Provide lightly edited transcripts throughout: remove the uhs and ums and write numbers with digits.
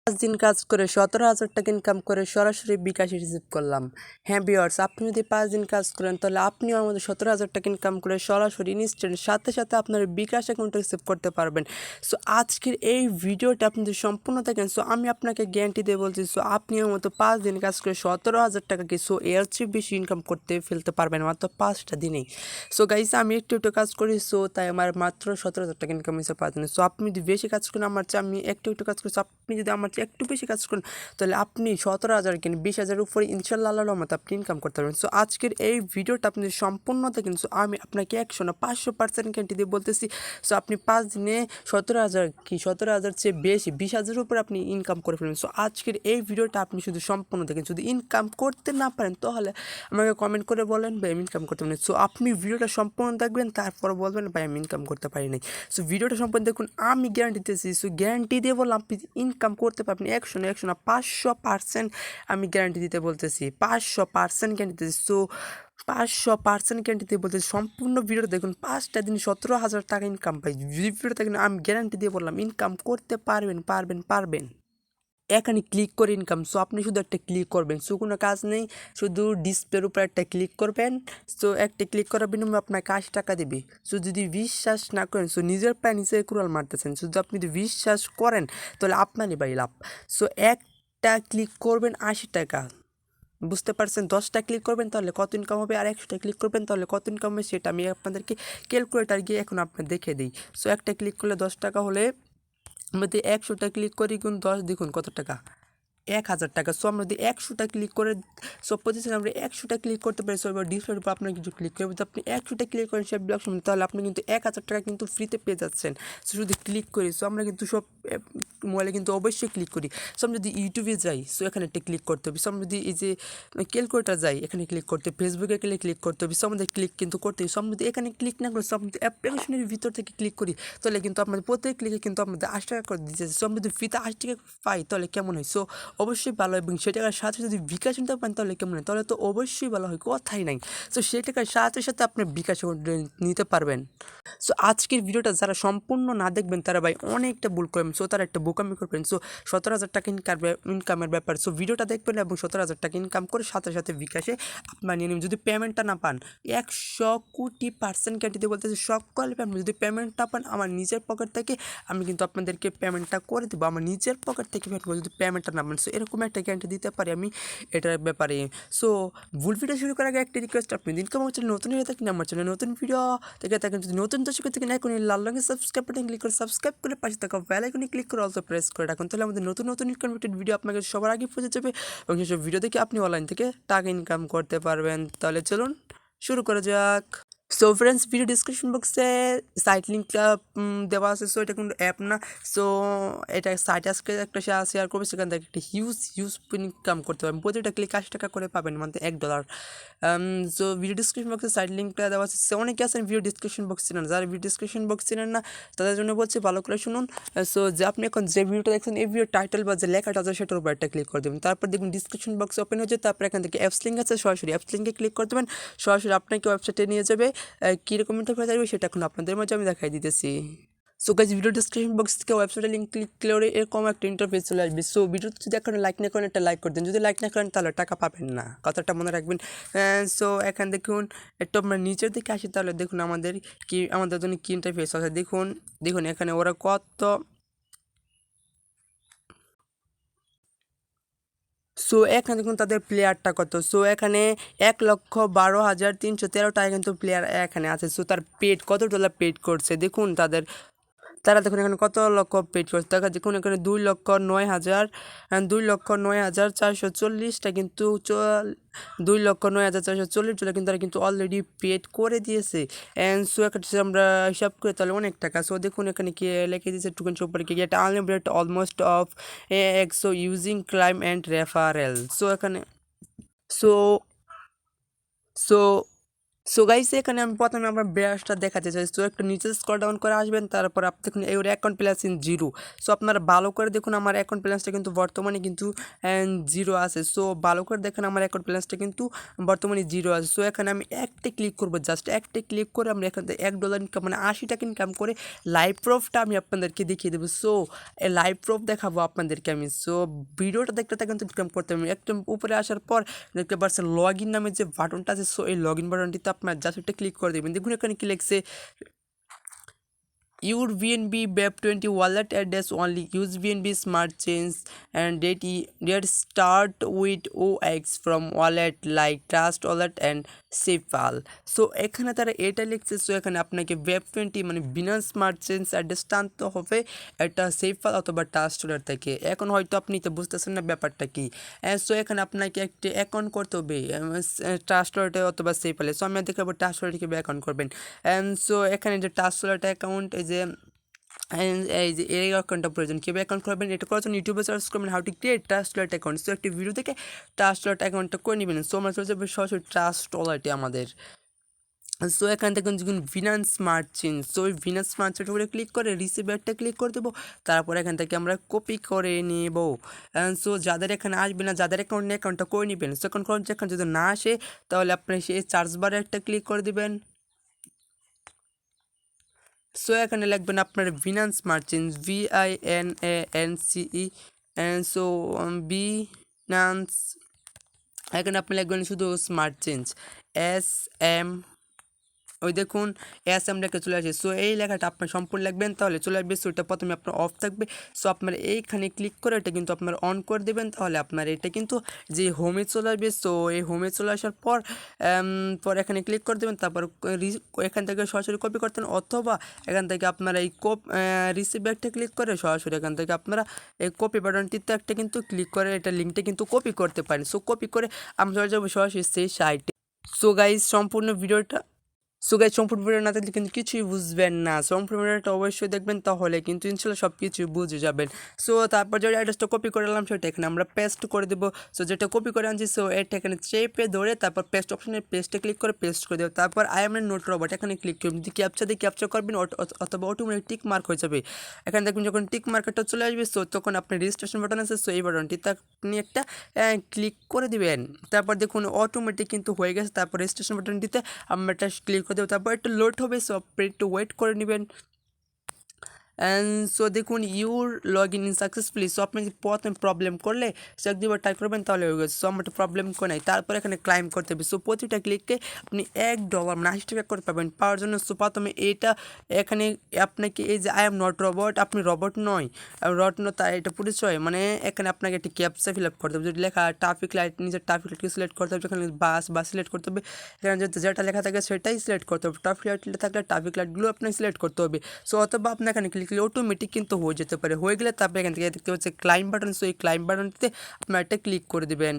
5 দিন কাজ করে 17,000 টাকা ইনকাম করে সরাসরি বিকাশে রিসিভ করলাম। হ্যাঁ ভিউয়ার্স, আপনি যদি 5 দিন কাজ করেন তাহলে আপনিও আমার মতো 17,000 টাকা ইনকাম করে সরাসরি ইনস্ট্যান্ট সাথে সাথে আপনার বিকাশ অ্যাকাউন্টে রিসিভ করতে পারবেন। সো আজকের এই ভিডিওটা আপনি যদি সম্পূর্ণ দেখেন, সো আমি আপনাকে গ্যারান্টি দিয়ে বলছি, সো আপনি আমার মতো 5 দিন কাজ করে 17,000 টাকা কি সো এর চেয়ে বেশি ইনকাম করতে ফেলতে পারবেন মাত্র 5টা দিনেই। সো গাইস, আমি একটু কাজ করি, সো তাই আমার মাত্র 17,000 টাকা ইনকাম হয়েছে 5 দিনে। সো আপনি যদি বেশি কাজ করেন আমার চেয়ে, আমি একটু কাজ করি, আপনি যদি আমার চেয়ে একটু বেশি কাজ করেন তাহলে আপনি 17,000 কেন 20,000 উপরে ইনশাল্লাহ আল্লাহর রহমতে আপনি ইনকাম করতে পারবেন। সো আজকের এই ভিডিওটা আপনি সম্পূর্ণ দেখেন, সো আমি আপনাকে 100 না 500% গ্যারান্টি দিয়ে বলতেছি, সো আপনি 5 দিনে 17,000 কি 17,000 চেয়ে বেশি 20,000 উপরে আপনি ইনকাম করে ফেলবেন। সো আজকের এই ভিডিওটা আপনি শুধু সম্পূর্ণ দেখেন, যদি ইনকাম করতে না পারেন তাহলে আমাকে কমেন্ট করে বলেন ভাই আমি ইনকাম করতে পারি। সো আপনি ভিডিওটা সম্পূর্ণ দেখবেন, তারপর বলবেন ভাই আমি ইনকাম করতে পারি নাই। সো ভিডিওটা সম্পূর্ণ দেখুন, আমি গ্যারান্টি দিতেছি, সো গ্যারান্টি দিয়ে বললাম আপনি ইনকাম করতে পারবেন 100 না 500% আমি গ্যারান্টি দিতে বলতেছি, 500% গ্যারান্টি দিতেছি। সো 500% গ্যারান্টি দিয়ে বলতেছি, সম্পূর্ণ ভিডিওটা দেখুন, 5টা দিন 17,000 টাকা ইনকাম পাই। যদি ভিডিওটা দেখুন, আমি গ্যারান্টি দিয়ে বললাম ইনকাম করতে পারবেন। এখানে ক্লিক করে ইনকাম। সো আপনি শুধু একটা ক্লিক করবেন, সো কোনো কাজ নেই, শুধু ডিসপ্লের উপর একটা ক্লিক করবেন। সো একটা ক্লিক করার বিনিময়ে আপনাকে 80 টাকা দেবে। সো যদি বিশ্বাস না করেন, সো নিজের পায়ে নিজে কুড়াল মারতেছেন, শুধু আপনি যদি বিশ্বাস করেন তাহলে আপনারই ভাই লাভ। সো একটা ক্লিক করবেন 80 টাকা, বুঝতে পারছেন? 10টা ক্লিক করবেন তাহলে কত ইনকাম হবে, আর 100টা ক্লিক করবেন তাহলে কত ইনকাম হবে সেটা আমি আপনাদেরকে ক্যালকুলেটার গিয়ে এখন আপনার দেখে দিই। সো একটা ক্লিক করলে 10 টাকা হলে আমরা যদি 100টা ক্লিক করি গুণ 10, দেখুন কত টাকা, 1,000 টাকা। সো আমরা যদি 100টা ক্লিক করে, সো প্রতিদিন আমরা 100টা ক্লিক করতে পারি। সো এবার ডিসপ্লের উপর আপনার কিছু ক্লিক করবে, যদি আপনি 100টা ক্লিক করেন সব ব্লক সময়, তাহলে আপনি কিন্তু 1,000 টাকা কিন্তু ফ্রিতে পেয়ে যাচ্ছেন। সো যদি ক্লিক করি, সো আমরা কিন্তু সব মোবাইলে কিন্তু অবশ্যই ক্লিক করি। সো আমরা যদি ইউটিউবে যাই, সো এখানে একটা ক্লিক করতে হবে। সো আমরা যদি এই যে ক্যালকুলেটার যাই, এখানে ক্লিক করতে হবে। ফেসবুকে গেলে ক্লিক করতে হবে। সো আমাদের ক্লিক কিন্তু করতে হবে। সো আমরা যদি এখানে ক্লিক না করি, সো আমাদের অ্যাপ্লিকেশনের ভিতর থেকে ক্লিক করি, তাহলে কিন্তু আমাদের প্রত্যেক ক্লিকে কিন্তু আমাদের 80 টাকা করে দিচ্ছে। সো আমরা যদি ফ্রিতে 80 টাকা পাই তাহলে কেমন হয়? সো অবশ্যই ভালো, এবং সে টাকার সাথে যদি বিকাশ নিতে পারেন তাহলে কেমন হয়? তাহলে তো অবশ্যই ভালো হয়, কথাই নাই। সো সে টাকার সাথে সাথে আপনি বিকাশ নিতে পারবেন। সো আজকের ভিডিওটা যারা সম্পূর্ণ না দেখবেন তারা ভাই অনেকটা ভুল করবেন। সো তারা একটা বোকামি করবেন। সো 17,000 টাকা ইনকামের ব্যাপার। সো ভিডিওটা দেখবেন এবং 17,000 টাকা ইনকাম করে সাথে সাথে বিকাশে আপনার নিয়ে নেবেন। যদি পেমেন্টটা না পান, 100% গ্যারান্টি দিয়ে বলতেছি সকল পেমেন্ট, যদি পেমেন্ট না পান আমার নিজের পকেট থেকে আমি কিন্তু আপনাদেরকে পেমেন্টটা করে দেবো, আমার নিজের পকেট থেকে পেমেন্ট করবো যদি পেমেন্টটা না পান। সো এরকম একটা গ্যারান্টি দিতে পারি আমি এটার ব্যাপারে। সো ভুল ভিডিও শুরু করার আগে একটা রিকোয়েস্ট, আপনি ইনকাম আমার চ্যানেল নতুন হয়ে থাকেন, আমার চ্যানেল নতুন ভিডিও দেখে থাকেন, যদি নতুন দর্শক থেকে এখনই লাল রঙের সাবস্ক্রাইব বাটন ক্লিক করে সাবস্ক্রাইব করে পাশে থাকা বেল আইকনে ক্লিক করে অলসো প্রেস করে রাখুন, তাহলে আমাদের নতুন ইনকামেটেড ভিডিও আপনাকে সবার আগে পৌঁছে যাবে এবং সেসব ভিডিও দেখে আপনি অনলাইন থেকে টাকা ইনকাম করতে পারবেন। তাহলে চলুন শুরু করা যাক। সো ফ্রেন্ডস, ভিডিও ডিসক্রিপশন বক্সে সাইট লিঙ্কটা দেওয়া আছে। সো এটা কোনো অ্যাপ না, সো এটা সাইট আজকে একটা শেয়ার করবে, সেখান থেকে একটা হিউজ ইনকাম করতে পারবেন। প্রতিটা ক্লিক 80 টাকা করে পাবেন, মানে $1। সো ভিডিও ডিসক্রিপশন বক্সে সাইট লিঙ্কটা দেওয়া আছে। সো অনেকে আছেন ভিডিও ডিসক্রিপশন বক্স চেনেন, যারা ভিডিও ডিসক্রিপশন বক্স চেনেন না তাদের জন্য বলছি ভালো করে শুনুন। সো যে আপনি এখন যে ভিডিওটা দেখছেন এই ভিডিও টাইটেল বা যে লেখাটা আছে সেটার উপর একটা ক্লিক করে দেবেন, তারপর দেখুন ডিসক্রিপশন বক্স ওপেন হয়ে যায়, তারপর এখান থেকে অ্যাপস লিঙ্ক আছে, সরাসরি অ্যাপস লিঙ্কে ক্লিক করে দেবেন, সরাসরি আপনাকে ওয়েবসাইটে নিয়ে যাবে। কীরকম ইন্টারফেস আসবে সেটা এখন আপনাদের মাঝে আমি দেখাই দিতেছি। So guys, video description box থেকে ওয়েবসাইটের লিঙ্ক ক্লিক করে এরকম একটা ইন্টারফেস চলে আসবে। সো ভিডিওতে যদি এখন লাইক না করেন একটা লাইক করে দিন, যদি লাইক না করেন তাহলে টাকা পাবেন না, কথাটা মনে রাখবেন। সো এখান দেখুন একটু আমরা নিচের দিকে আসি, তাহলে দেখুন আমাদের জন্য কী ইন্টারফেস আছে। দেখুন এখানে ওরা কত, সো এখানে দেখুন তাদের প্লেয়ারটা কত। সো এখানে 1,12,313 টাকা কিন্তু প্লেয়ার এখানে আছে। সো তার পেড কত ডলার পেড করছে দেখুন, তারা দেখুন এখানে কত লক্ষ পেড করছে। দেখা দেখুন এখানে 2,09,440টা কিন্তু 2,09,440 ডলার কিন্তু তারা কিন্তু অলরেডি পেড করে দিয়েছে। অ্যান্ড সো একটা আমরা হিসাব করে তাহলে অনেক টাকা। সো দেখুন এখানে কি লিখে দিয়েছে টুকেন সম্পর্কে কি, এটা আনলিমিটেড অলমোস্ট অফ এক্সো using claim and referral. So এখানে সো সো সো গাইস এখানে আমি প্রথমে আমার ব্রাশটা দেখাতে চাই। সো একটু নিচে স্ক্রল ডাউন করে আসবেন, তারপর আপনি দেখুন এই account plus in zero. So আপনারা ভালো করে দেখুন আমার অ্যাকাউন্ট ব্যালেন্সটা কিন্তু বর্তমানে কিন্তু জিরো আছে। সো ভালো করে দেখেন আমার অ্যাকাউন্ট ব্যালেন্সটা কিন্তু বর্তমানে জিরো আছে। সো এখানে আমি একটা ক্লিক করবো, জাস্ট একটা ক্লিক করে আমরা এখান থেকে $1 ইনকাম মানে 80 টাকা ইনকাম করে লাইভ প্রুফটা আমি আপনাদেরকে দেখিয়ে দেবো। সো এই লাইভ প্রুফ দেখাবো আপনাদেরকে আমি। সো ভিডিওটা দেখতে থাকেন তো ইনকাম করতে হবে। একদম উপরে আসার পর দেখতে পাচ্ছেন লগ ইন নামে যে বাটনটা আছে, সো এই লগ ইন বাটনটিতে আপনার জাস্ট একটা ক্লিক করে দেবেন। দেখুন এখানে কি লিখছে, Your VNB BEP20 wallet address only. Use VNB smart chains and that start with OX from wallet like Trust Wallet and SafePal. So এখানে তারা এটা লিখছে। সো এখানে আপনাকে BEP20 মানে বিনান্স স্মার্ট চেঞ্জ অ্যাড্রেস টানতে হবে এটা SafePal অথবা ট্রাস্ট ওয়ালেট থেকে। এখন হয়তো আপনি তো বুঝতেছেন না ব্যাপারটা কি। সো এখানে আপনাকে একটি অ্যাকাউন্ট করতে হবে ট্রাস্ট ওয়ালেটে অথবা SafePal। সো আমি দেখাবো ট্রাস্ট ওয়ালেটে কীভাবে অ্যাকাউন্ট করবেন। সো এখানে যে ট্রাস্ট ওয়ালেট অ্যাকাউন্ট এই যে এই অ্যাকাউন্টটা প্রয়োজন, কীভাবে অ্যাকাউন্ট করবেন এটা করার জন্য ইউটিউবে সার্চ করবেন how to create trust wallet account. So একটি ভিডিও থেকে ট্রাস্ট ওয়ালেট অ্যাকাউন্টটা করে নেবেন। সো আমরা চলে যাবো সরাসরি ট্রাস্ট ওয়ালেটে আমাদের। সো এখান থেকে যখন বিনান্স স্মার্ট চেঞ্জ, সো ওই বিনান্স স্মার্ট চেঞ্জ উপরে ক্লিক করে রিসিভারটা ক্লিক করে দেবো। তারপর এখান থেকে আমরা কপি করে নেব। সো যাদের এখানে আসবে না, যাদের অ্যাকাউন্টটা করে নেবেন। সো এখন যদি না আসে তাহলে আপনি সেই চার্জ বারে একটা ক্লিক করে দেবেন। সো এখানে লিখবেন আপনার Binance smart change VINANCE। So Binance, এখানে আপনি লিখবেন শুধু স্মার্ট চেঞ্জ SM, ওই দেখুন SM লেখা চলে আসে। সো এই লেখাটা আপনার সম্পূর্ণ লিখবেন, তাহলে চলে আসবে। সো এটা প্রথমে আপনার অফ থাকবে। সো আপনার এইখানে ক্লিক করে এটা কিন্তু আপনার অন করে দেবেন, তাহলে আপনার এটা কিন্তু যে হোমে চলে আসবে। সো এই হোমে চলে আসার পর এখানে ক্লিক করে দেবেন। তারপর এখান থেকে সরাসরি কপি করতেন, অথবা এখান থেকে আপনারা এই রিসিভ একটা ক্লিক করে সরাসরি এখান থেকে আপনারা এই কপি বাটনটিতে একটা কিন্তু ক্লিক করে এটা লিঙ্কটা কিন্তু কপি করতে পারেন। সো কপি করে আমরা চলে যাবো সরাসরি সেই সাইটে। সো গাইজ সম্পূর্ণ ভিডিওটা সম্পূর্ণ ভিডিও না দেখলে কিন্তু কিছুই বুঝবেন না। সম্পূর্ণ ভিডিওটা অবশ্যই দেখবেন, তাহলে কিন্তু ইনশাল্লাহ সব কিছুই বুঝে যাবেন। সো তারপর যে অ্যাড্রেসটা কপি করে আনলাম সেটা এখানে আমরা পেস্ট করে দেবো। সো যেটা কপি করে আনছি সো এটা এখানে চেপে ধরে তারপর পেস্ট অপশনে পেস্টে ক্লিক করে পেস্ট করে দেবো। তারপর আই এম নোট রোবট এখানে ক্লিক করবেন, যদি ক্যাপচার করবেন অথবা অটোমেটিক টিক মার্ক হয়ে যাবে। এখানে দেখুন যখন টিক মার্কটা চলে আসবে সো তখন আপনি রেজিস্ট্রেশন বাটন আছে, সো এই বাটনটি আপনি একটা ক্লিক করে দিবেন। তারপর দেখুন অটোমেটিক কিন্তু হয়ে গেছে। তারপর রেজিস্ট্রেশন বাটনটিতে আমরা একটা ক্লিক করে দেবো, তারপর একটু লোড হবে। সো আপনি একটু ওয়েট করে নেবেন। সো দেখুন your log in successfully. So আপনি প্রথমে প্রবলেম করলে সো এক দুবার ট্রাই করবেন তাহলে হয়ে গেছে। সো আমার প্রবলেম করে নাই, তারপর এখানে ক্লাইম করতে হবে। সো প্রতিটা ক্লিককে আপনি $1 মানে 80 টাকা করে পাবেন। পাওয়ার জন্য সো প্রথমে এটা এখানে আপনাকে এই যে আই এম নট রবট, আপনি রবট নয়, তাই এটা পরিচয় মানে এখানে আপনাকে একটি ক্যাপচা ফিল আপ করতে হবে। যদি লেখা ট্রাফিক লাইট, নিজের ট্রাফিক লাইটকে সিলেক্ট করতে হবে। এখানে বাস সিলেক্ট করতে হবে। এখানে যেটা লেখা থাকে সেটাই সিলেক্ট করতে হবে। ট্রাফিক লাইট থাকলে ট্রাফিক লাইটগুলো আপনাকে সিলেক্ট করতে হবে। সো অথবা আপনি এখানে ক্লিক করলে অটোমেটিক কিন্তু হয়ে যেতে পারে। হয়ে গেলে তারপরে এখান থেকে দেখতে পাচ্ছি ক্লাইম বাটন। সো এই ক্লাইম বাটনটিতে আপনার একটা ক্লিক করে দেবেন।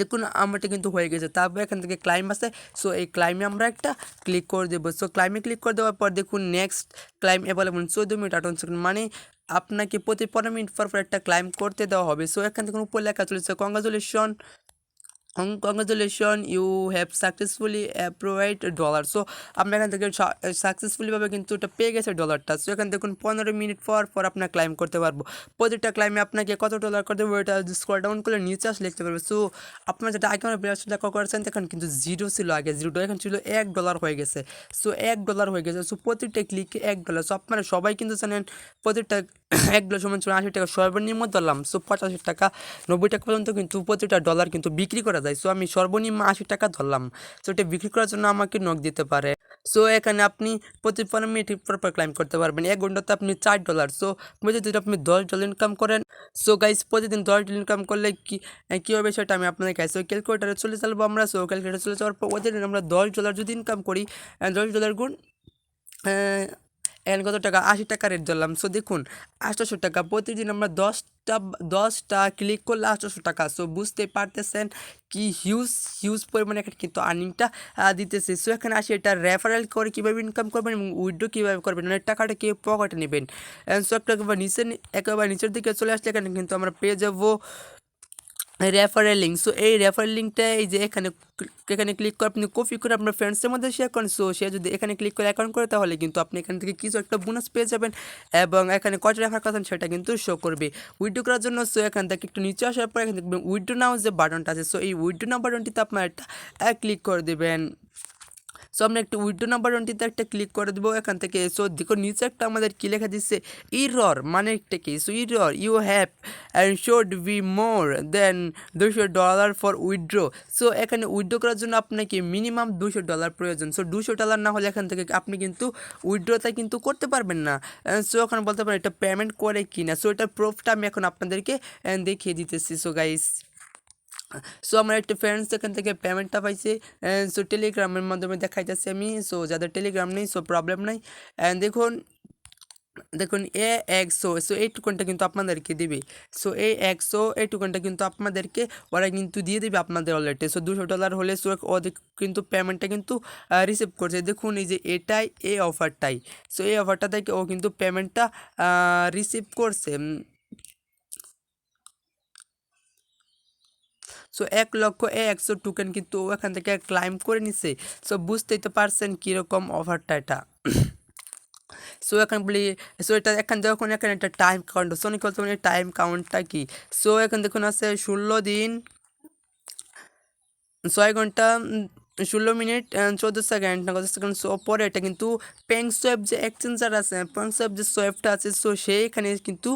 দেখুন আমারটা কিন্তু হয়ে গেছে। তারপর এখান থেকে ক্লাইম আছে, সো এই ক্লাইমে আমরা একটা ক্লিক করে দেবো। সো ক্লাইমে ক্লিক করে দেওয়ার পর দেখুন next claim available 14 minute 58 second, মানে আপনাকে প্রতি 15 মিনিট পর একটা ক্লাইম করতে দেওয়া হবে। সো এখান থেকে উপর লেখা চলেছে congratulation you have successfully approved $। So আমরা এখান থেকে সাকসেসফুলিভাবে কিন্তু এটা পেয়ে গেছে $টা। সো এখান দেখুন 15 মিনিট পর আপনার ক্লাইম করতে পারবো। প্রতিটা ক্লাইমে আপনাকে কত $, করে দেবো এটা স্ক্রল ডাউন করলে নিচে আসলে লিখতে পারবে। সো আপনার যেটা আগে আমার ব্যালেন্স দেখা করেছেন এখন কিন্তু জিরো ছিল, আগে জিরোটা এখন ছিল $1 হয়ে গেছে। সো $1 হয়ে গেছে। সো প্রতিটা ক্লিকে $1। সো আপনারা সবাই কিন্তু জানেন প্রতিটা $1 সমান 80 টাকা সর্বনিম্ন ধরলাম। সো 85 টাকা 90 টাকা পর্যন্ত কিন্তু প্রতিটা $, কিন্তু বিক্রি করা যায়। সো আমি সর্বনিম্ন 80 টাকা ধরলাম। সো এটা বিক্রি করার জন্য আমাকে নক দিতে পারে। সো এখানে আপনি প্রতি 15 মিনিট পর ক্লাইম করতে পারবেন। 1 ঘন্টাতে আপনি $4। সো যদি আপনি $10 ইনকাম করেন, সো গাইস প্রতিদিন $10 ইনকাম করলে কী হবে সেটা আমি আপনাদের কাছে ক্যালকুলেটারে চলে যাবো আমরা। সো ক্যালকুলেটারে চলে যাওয়ার পর প্রতিদিন আমরা $10 যদি ইনকাম করি, $10 গুণ এখানে কত টাকা 80 টাকা রেট ধরলাম। সো দেখুন 800 টাকা প্রতিদিন আমরা 10টা ক্লিক করলে 800 টাকা। সো বুঝতে পারতেছেন কি হিউজ পরিমাণে এখানে কিন্তু আর্নিংটা দিতেছে। সো এখানে আসি এটা রেফারেল করে কীভাবে ইনকাম করবেন এবং উইথড্র কীভাবে করবেন, মানে টাকাটা কেউ পকেটে নেবেন। সো একটা একেবারে নিচের দিকে চলে আসলে এখানে কিন্তু আমরা পেয়ে যাবো রেফারেল লিঙ্ক। সো এই রেফারেল লিঙ্কটা এই যে এখানে এখানে ক্লিক করে আপনি কপি করে আপনার ফ্রেন্ডসের মধ্যে শেয়ার করেন। সো সে যদি এখানে ক্লিক করে অ্যাকাউন্ট করে তাহলে কিন্তু আপনি এখান থেকে কিছু একটা বোনাস পেয়ে যাবেন এবং এখানে কত রেফার করছেন সেটা কিন্তু শো করবে উইথড্র করার জন্য। সো এখান থেকে একটু নিচে আসার পর এখান থেকে উইথড্র নাও যে বাটনটা আছে, সো এই উইথড্র নাও বাটনটিতে আপনার একটা ক্লিক করে দেবেন। সো আমরা একটা উইথড্র নাম্বার ওয়ানটিতে একটা ক্লিক করে দেবো এখান থেকে। সো দেখো নিচে একটা আমাদের কী লেখা দিচ্ছে ইরর, মানে একটা কি, so error you have and should be more than $200 for withdraw. So এখানে উইথড্র করার জন্য আপনাকে মিনিমাম $200 প্রয়োজন। সো $200 না হলে এখান থেকে আপনি কিন্তু উইথড্রটা কিন্তু করতে পারবেন না। সো এখন বলতে পারেন এটা পেমেন্ট করে কি না। সো এটার প্রুফটা আমি এখন আপনাদেরকে দেখিয়ে দিতেছি। সো গাইস, সো আমার একটা ফ্রেন্ডস এখান থেকে পেমেন্টটা পাইছে। সো টেলিগ্রামের মাধ্যমে দেখাইতেছি আমি। সো যাদের টেলিগ্রাম নেই সো প্রবলেম নাই। দেখুন দেখুন সো এই টোকনটা কিন্তু আপনাদেরকে দিবে। সো এই টোকনটা কিন্তু আপনাদেরকে ওরা কিন্তু দিয়ে দেবে আপনাদের ওয়ালেটে। সো $200 হলে সো ওদের কিন্তু পেমেন্টটা কিন্তু রিসিভ করছে। দেখুন এই যে এটাই এই অফারটাই। সো এই অফারটা থেকে ও কিন্তু পেমেন্টটা রিসিভ করছে। সো 1,01,100 টোকেন কিন্তু এখান থেকে ক্লাইম করে নিছে। সো বুঝতেই তো পারছেন কীরকম অফারটা এটা। সো এখন বলি, সো এটা এখান যখন এখানে একটা টাইম কাউন্ট, সো অনেক বলতে টাইম কাউন্টটা কি। সো এখন দেখুন আছে 16 দিন 6 ঘন্টা 16 মিনিট 14 সেকেন্ড না কত সেকেন্ড। সো পরে এটা কিন্তু পেংসোয়েব যে এক্সচেঞ্জার আছে, পেংসোয়েব যে সোয়েবটা আছে, সো সেইখানে কিন্তু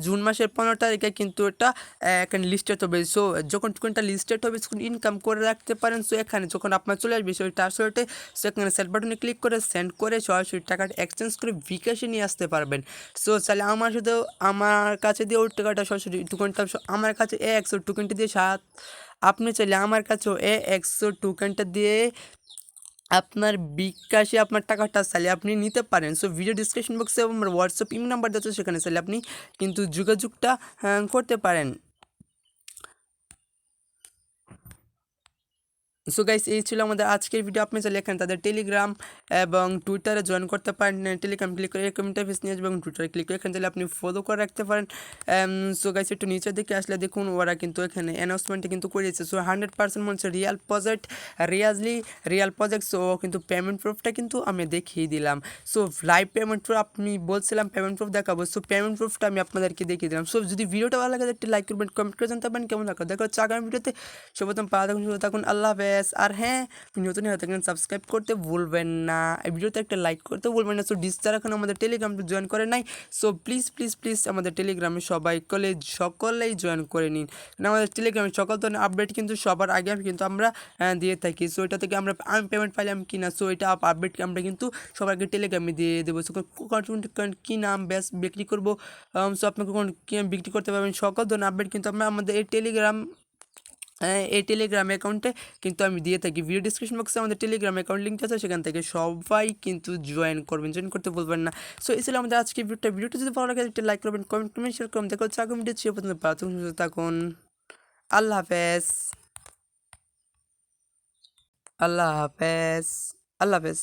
জুন মাসের 15 তারিখে কিন্তু এটা এখানে লিস্টেড হবে। সো যখন টোকেনটা লিস্টেড হবে তখন ইনকাম করে রাখতে পারেন। সো এখানে যখন আপনার চলে আসবে সেই ট্রান্সফারটে, সো এখানে সেট বাটনে ক্লিক করে সেন্ড করে সরাসরি টাকাটা এক্সচেঞ্জ করে বিকাশে নিয়ে আসতে পারবেন। সো চাইলে আমার সাথে আমার কাছে দিয়ে ওই টাকাটা সরাসরি টোকেনটা আমার কাছে 100 টোকেনটা দিয়ে আপনি চাইলে আমার কাছেও 100 টোকেনটা দিয়ে আপনার বিকাশে আপনার টাকাটা চাইলে আপনি নিতে পারেন। সো ভিডিও ডিসক্রিপশন বক্সে আমার হোয়াটসঅ্যাপ ইমেল নাম্বার দিচ্ছে, সেখানে চাইলে আপনি কিন্তু যোগাযোগটা করতে পারেন। সো গাইস, এই ছিল আমাদের আজকের ভিডিও। আপনি চাইলে এখানে তাদের টেলিগ্রাম এবং টুইটারে জয়েন করতে পারেন। টেলিগ্রাম ক্লিক করে এরকম ইন্টারফেস নিয়ে আসবে এবং টুইটারে ক্লিক করে এখানে চাইলে আপনি ফলো করে রাখতে পারেন। সো গাইস, একটু নিচের দিকে আসলে দেখুন ওরা কিন্তু এখানে অ্যানাউন্সমেন্টে কিন্তু করেছে। সো 100% মনে হচ্ছে Real project, Real project. So কিন্তু পেমেন্ট প্রুফটা কিন্তু আমি দেখিয়ে দিলাম। সো লাইভ পেমেন্ট প্রুফ আপনি বলছিলাম পেমেন্ট প্রুফ দেখাবো। সো পেমেন্ট প্রুফটা আমি আপনাদেরকে দেখিয়ে দিলাম। সো যদি ভিডিওটা ভালো লাগে একটি লাইক করবেন, কমেন্ট করে জানতে পারেন কেমন লাগলো। দেখা হচ্ছে আগামী ভিডিওতে। সর্বপ্রথম পা থাকুন, সুস্থ থাকুন, আল্লাহ হাফেজ। আর হ্যাঁ, নতুন হয়ে থাকেন সাবস্ক্রাইব করতে ভুলবেন না, এই ভিডিওতে একটা লাইক করতে ভুলবেন না। সো ডিসচার এখন আমাদের টেলিগ্রামে জয়েন করে নাই। সো প্লিজ প্লিজ প্লিজ আমাদের টেলিগ্রামে সকলেই জয়েন করে নিন। আমাদের টেলিগ্রামে সকল ধরনের আপডেট কিন্তু সবার আগে কিন্তু আমরা দিয়ে থাকি। সো এটা থেকে আমি পেমেন্ট পাইলাম কি না, সো এটা আপডেট আমরা কিন্তু সবার আগে টেলিগ্রামে দিয়ে দেবো। সো কী নাম ব্যাস বিক্রি করবো, সো আপনাকে কোন বিক্রি করতে পারবেন, সকল ধরনের আপডেট কিন্তু আমরা আমাদের এই টেলিগ্রাম অ্যাকাউন্টে কিন্তু আমি দিয়ে থাকি। ভিডিও ডিসক্রিপশন বক্সে আমাদের টেলিগ্রাম অ্যাকাউন্ট লিঙ্ক আছে, সেখান থেকে সবাই কিন্তু জয়েন করতে বলবেন না। সো এই ছিল আমাদের আজকে ভিডিওটা যদি ভালো লাগে একটা লাইক করবেন, কমেন্ট করবেন, শেয়ার করবেন। দেখো আগামী ভিডিও সে পর্যন্ত থাকুন। আল্লাহ হাফেজ, আল্লাহ হাফেজ, আল্লাহ হাফেজ।